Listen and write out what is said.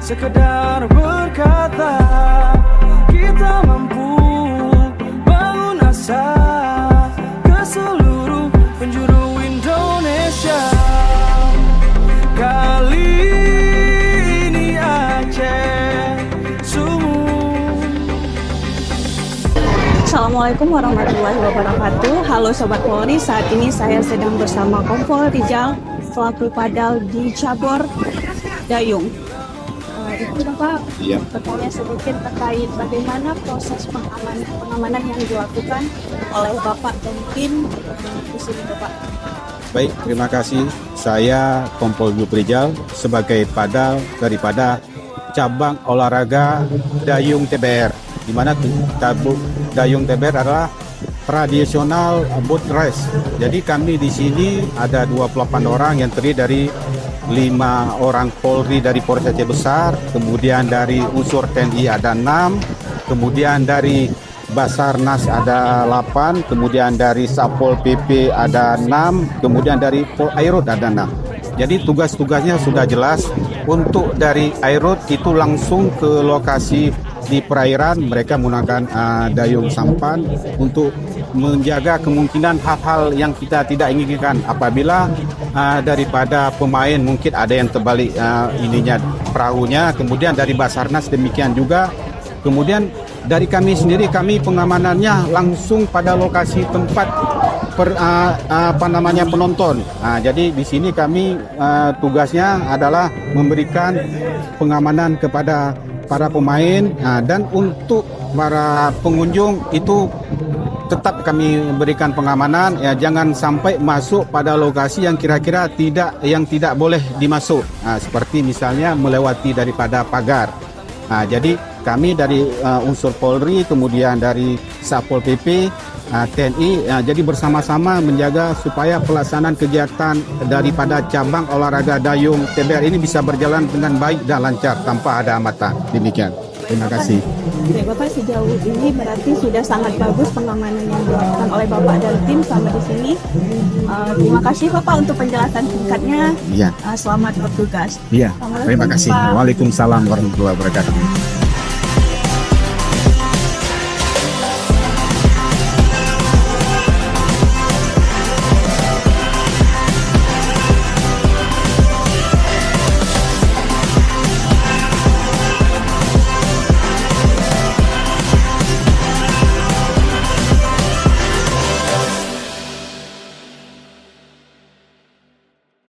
sekedar berkata kita mampu bangun asa ke seluruh penjuru Indonesia. Kali ini Aceh sungguh. Assalamualaikum warahmatullahi wabarakatuh. Halo Sobat Polri, saat ini saya sedang bersama Kompol Rijal selaku Padal di Cabur Dayung. Itu Bapak, bertanya sedikit terkait bagaimana proses pengamanan yang dilakukan oleh Bapak dan tim di sini Bapak. Baik, terima kasih. Saya Kompol Rijal sebagai Padal daripada cabang olahraga Dayung TBR, di mana Dayung TBR adalah tradisional boat race. Jadi kami di sini ada 28 orang yang terdiri dari 5 orang Polri dari Polres Aceh Besar, kemudian dari unsur TNI ada 6, kemudian dari Basarnas ada 8, kemudian dari Satpol PP ada 6, kemudian dari Pol Airut ada 6. Jadi tugas-tugasnya sudah jelas. Untuk dari Airut itu langsung ke lokasi di perairan, mereka menggunakan dayung sampan untuk menjaga kemungkinan hal-hal yang kita tidak inginkan. Apabila daripada pemain mungkin ada yang terbalik perahunya, kemudian dari Basarnas demikian juga. Kemudian dari kami sendiri, kami pengamanannya langsung pada lokasi tempat penonton. Jadi di sini kami tugasnya adalah memberikan pengamanan kepada para pemain, dan untuk para pengunjung itu tetap kami berikan pengamanan, ya, jangan sampai masuk pada lokasi yang kira-kira tidak boleh dimasuk, seperti misalnya melewati daripada pagar. Jadi kami dari unsur Polri, kemudian dari Satpol PP, TNI, jadi bersama-sama menjaga supaya pelaksanaan kegiatan daripada cabang olahraga Dayung TBR ini bisa berjalan dengan baik dan lancar tanpa ada hambatan. Demikian. Terima kasih. Bapak, sejauh ini berarti sudah sangat bagus pengamanan yang dilakukan oleh Bapak dan tim sama di sini. Terima kasih Bapak untuk penjelasan singkatnya. Iya. Selamat bertugas. Iya. Terima kasih. Waalaikumsalam warahmatullahi wabarakatuh.